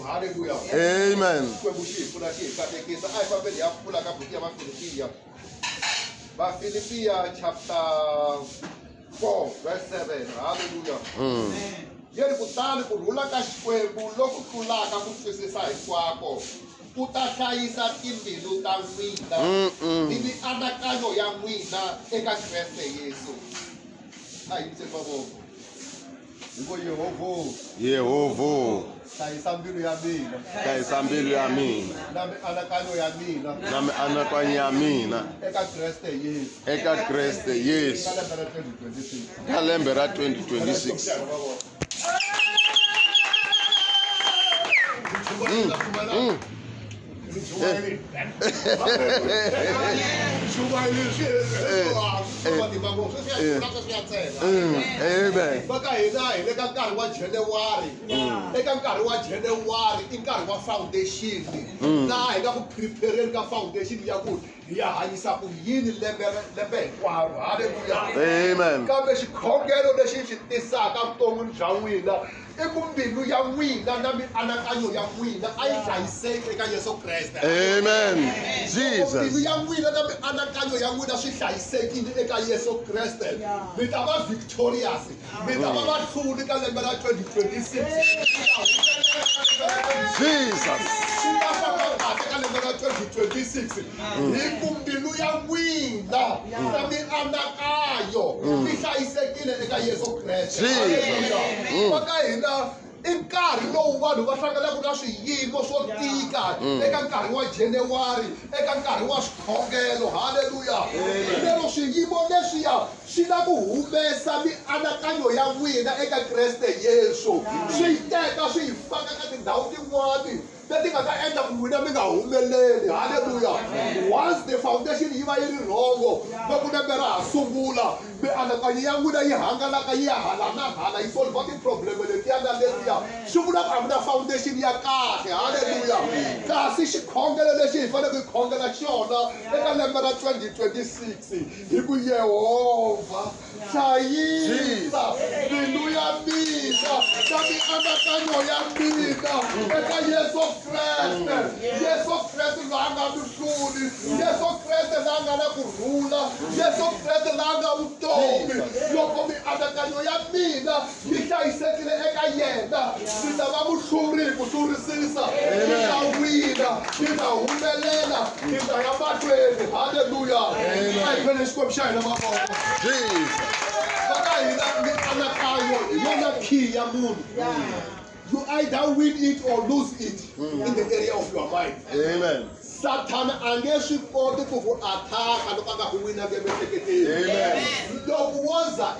Hallelujah. Amen. Philippians chapter 4 verse 7. Hallelujah. Yeri kutani kurhula ka xikwembu loku tlulaka ku twisisa hinkwako ku ta hlayisa timbilu ta n'wina ni mianakanyo ya n'wina eka Kriste Yesu. A hi yingiseni mavoko. Hiko Yehova. hlayisa mbilu ya mina. Hlayisa mbilu ya mina. Na mianakanyo ya mina. Na mianakanyo ya mina. Eka Kriste Yesu. Eka Kriste Yesu. Ka lembe ra 2026. Amen. Baka hina hi le ka nkarhi wa January. Eka nkarhi wa January I nkarhi wa foundation. Laha hi nga ku prepareni ka foundation ya ku hi ya hanyisa ku yini lembe hinkwaro. Hallelujah. Amen. Kambe xikhongelo lexi xi tisaka vuton'wini bya n'wina I ku mbilu ya n'wina na mianakanyo ya n'wina a yi hlayiseki eka Yesu Kreste. Amen. Jesus. Mbilu ya n'wina na mianakanyo ya n'wina swi hlayisekile eka Yesu Kreste. Mi ta va victorious. Mi ta va vahluli ka lembe ra 2026. Jesus. Swi ta famba kahle ka lembe ra 2026. Hi ku mbilu ya n'wina na mianakanyo swi hlayisekile eka Yesu Kreste. Maka hina I nkarhi lowu vanhu va hlanganaka na swiyimo swo tika eka nkarhi wa January, eka nkarhi wa xikhongelo. Hallelujah. Lero swiyimo leswiya swi na ku humesa mianakanyo ya n'wina eka Kriste Yesu. Swi teka swi hi faka ka tindhawu tin'wani leti nga ta endla ku n'wina mi nga humeleli. Hallelujah. Once the foundation yi va yi ri wrong, loko lembe ra ha sungula mianakanyo ya n'wina yi hangalaka yi ya hala na hala yi solva ti-problem letiya na letiya. Swi vula ku a mi na foundation ya kahle. Hallelujah. Kasi xikhongelo lexi hi fanele ku hi khongela xona eka lembe ra 2026 hi ku Yehova hlayisa mbilu ya mina na mianakanyo ya mina eka Yesu Kreste. Yesu Kreste laha nga muhluli. Yesu Kreste laha nga na kurhula. Yesu Kreste laha nga vutomi. Loko mianakanyo ya mina yi hlayisekile eka yena ni ta va muhluri hi ku hlurisisa. Ni ta wina, ni ta humelela, ni ta ya mahlweni. Hallelujah. A hi phele xikwembu xa hina mavoko. Baka hina mianakanyo hi yona key ya munhu. You either win it or lose it in the area of your mind. Amen. Satan a nge swi koti ku ku attack loko a nga ku winanga emiehleketweni. Amen. Loko woza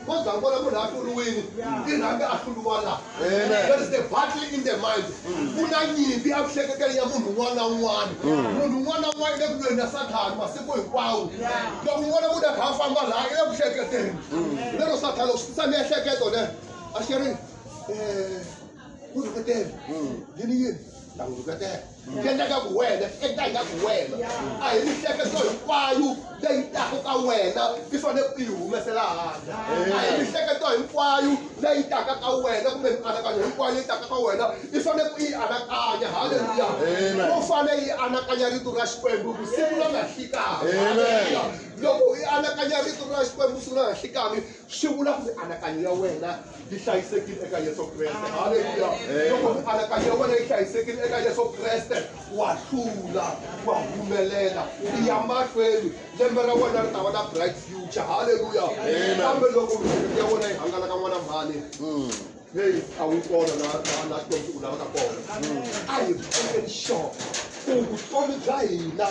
vona munhu a hluriwile I rhanga a hluliwa laha. There is the battle in the mind. Ku na nyimpi evuhleketeni ya munhu un'wana na un'wana. Munhu un'wana na un'wana I le ku lweni na Satan masiku hinkwawo. Loko un'wana munhu a kha a famba laha I le vuhleketeni. Lero Satan loko swi tisa miehleketo leyo a xi ri urhuketela yini yini ta urhuketela swi endleka ku wena swi endlaka ku wena a hi mihleketo hinkwayo leyi taka ka wena I fanele ku yi humesela handle. A hi mihleketo hinkwayo leyi taka ka wena kumbe mianakanyo hinkwayo leyi taka ka wena I fanele ku yi anakanya. Hallelujah. Ku fanele yi anakanya rito ra Xikwembu ku siku ra nga hlikani. Loko I anakanya rito ra Xikwembu siku ra nga hlikani swi vula ku mianakanyo ya wena yi hlayisekile eka Yesu Kreste. Hallelujah. Loko mianakanyo ya wena yi hlayisekile eka Yesu Kreste wa hlula, wa humelela, I ya mahlweni. Lembe ra wena ri ta va na bright future. Hallelujah. Kambe loko miehleketo ya wena yi hangalaka n'wana mhani hey a wu kona na Xikwembu u lavaka kona. A hi endleni sure ku vutomi bya hina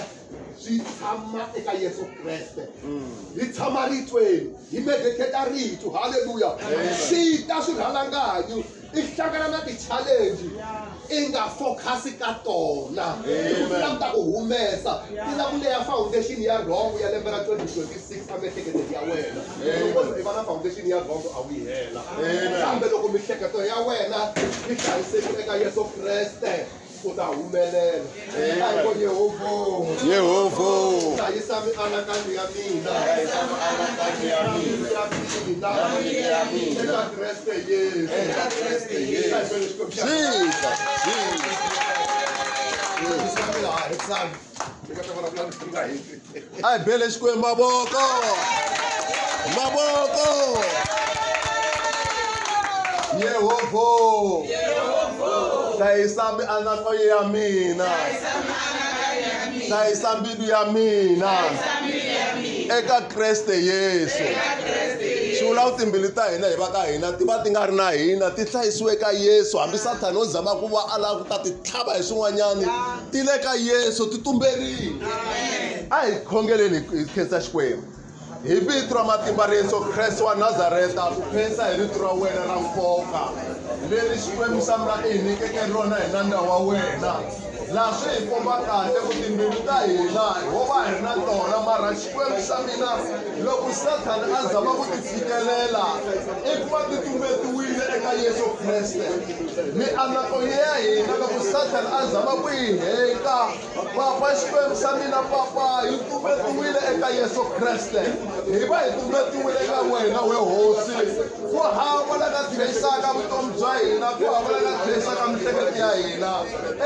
byi tshama eka Yesu Kreste. Hi tshama ritweni, hi meditata rito. Hallelujah. Swi ta swirhalanganyi I hlangana na ti-challenge I nga focus ka tona. I ku lava ku humesa. I lava ku leya foundation ya wrong ya lembe ra 2026 a miehleketweni ya wena. Loko I va na foundation ya wrong a wu yi hela. Kambe loko miehleketo ya wena yi hlayisekile eka Yesu Kreste u ta humelela. A hi ku Yehova hlayisa mianakanyo ya mina. Eka Kreste Yesu. Jesus. sami ayi bele xikwembu mavoko Yehovho hlayisa mianakanyo ya mina hlayisa mbilu ya mina eka Kreste Yesu swi vula ku timbilu ta hina hi va ka hina ti va ti nga ri na hina ti hlayisiwe ka Yesu hambi Sathana o zama ku va a lava ku ta ti tlhava hi swin'wanyani ti le ka Yesu ti tumberile a hi khongeleni hi khensa Xikwembu hi vito ra matimba ra Yesu Kreste wa Nazareta ku khensa hi rito ra wena ra nkoka leri Xikwembu xa mina i hi nyikeke rona hi nandza wa wena laha swi hi komba kahle ku timbilu ta hina ho va hi ri na tona mara Xikwembu xa mina loko Sathana a zama ku ti fikelela i ku va ti tumbetiwile eka Yesu Kreste mianakanyo ya hina loko Sathana a zama ku yi heka papa Xikwembu xa mina papa hi tumbetiwile eka Yesu Kreste hi va hi tumbetiwile eka wena we hosi ku hava la ka tlherisaka vutomi bya hina ku hava la ka tlherisaka miehleketo ya hina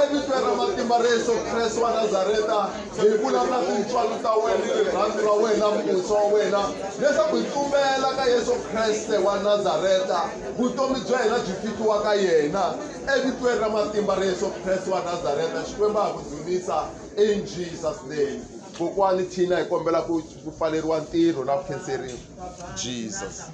evitweni ra matimba ra Yesu Kreste wa Nazareta hi vulavula tintswalo ta wena ni rirhandzu ra wena musa wa wena leswaku hi tumbela ka Yesu Kreste wa Nazareta vutomi bya hina byi fikiwa ka yena evitweni ra matimba ra Yesu Kreste wa Nazareta Xikwembu ha ku dzunisa in Jesus name kokwani thina hi kombela ku pfaleriwa ntirho na ku khenseriwa Jesus